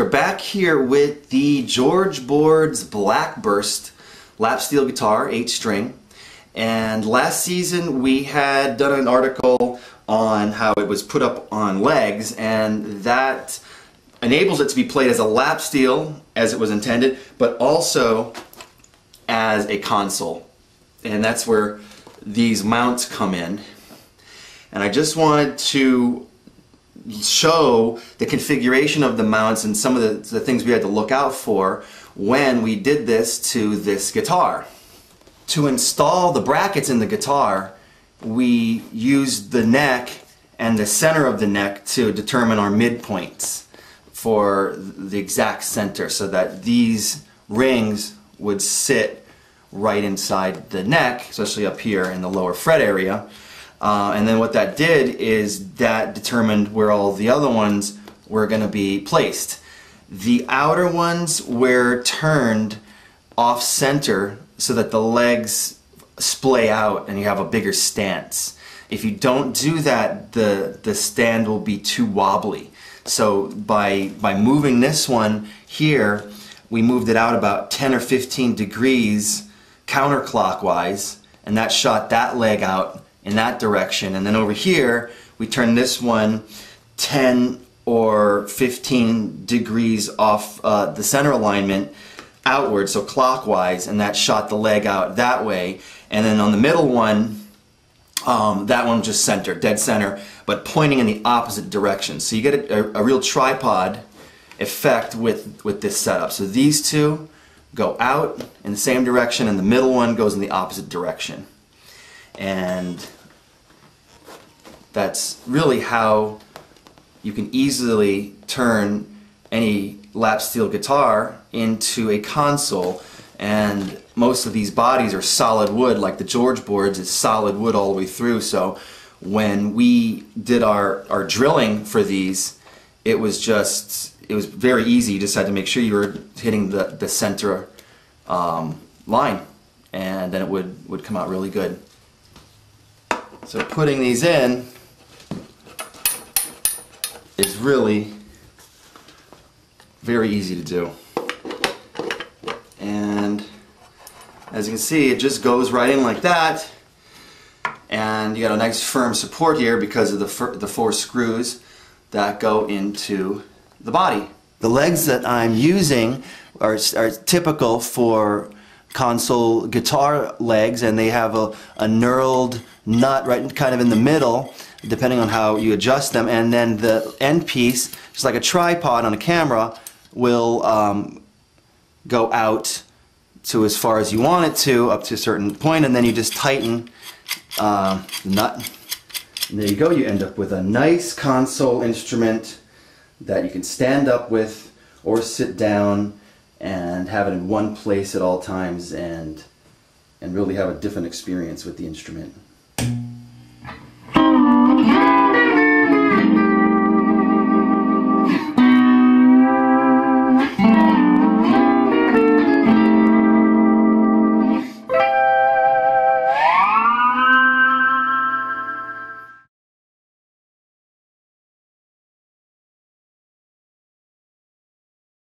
We're back here with the George Board's Blackburst lap steel guitar, 8-string. And last season we had done an article on how it was put up on legs, and that enables it to be played as a lap steel as it was intended, but also as a console. And that's where these mounts come in. And I just wanted to show the configuration of the mounts and some of the things we had to look out for when we did this to this guitar. To install the brackets in the guitar, we used the neck and the center of the neck to determine our midpoints for the exact center, so that these rings would sit right inside the neck, especially up here in the lower fret area. And then what that did is that determined where all the other ones were going to be placed. The outer ones were turned off center so that the legs splay out and you have a bigger stance. If you don't do that, the stand will be too wobbly. So by moving this one here, we moved it out about 10 or 15 degrees counterclockwise, and that shot that leg out in that direction. And then over here we turn this one 10 or 15 degrees off the center alignment outward, so clockwise, and that shot the leg out that way. And then on the middle one, that one just center, dead center, but pointing in the opposite direction. So you get a real tripod effect with this setup. So these two go out in the same direction, and the middle one goes in the opposite direction. And that's really how you can easily turn any lap steel guitar into a console. And most of these bodies are solid wood, like the George Boards is solid wood all the way through. So when we did our drilling for these, it was very easy. You just had to make sure you were hitting the center line, and then it would come out really good. So putting these in is really very easy to do. And as you can see, it just goes right in like that, and you got a nice firm support here because of the 4 screws that go into the body. The legs that I'm using are typical for console guitar legs, and they have a knurled nut right kind of in the middle, depending on how you adjust them, and then the end piece, just like a tripod on a camera, will go out to as far as you want it to, up to a certain point, and then you just tighten the nut, and there you go. You end up with a nice console instrument that you can stand up with or sit down and have it in one place at all times, and really have a different experience with the instrument.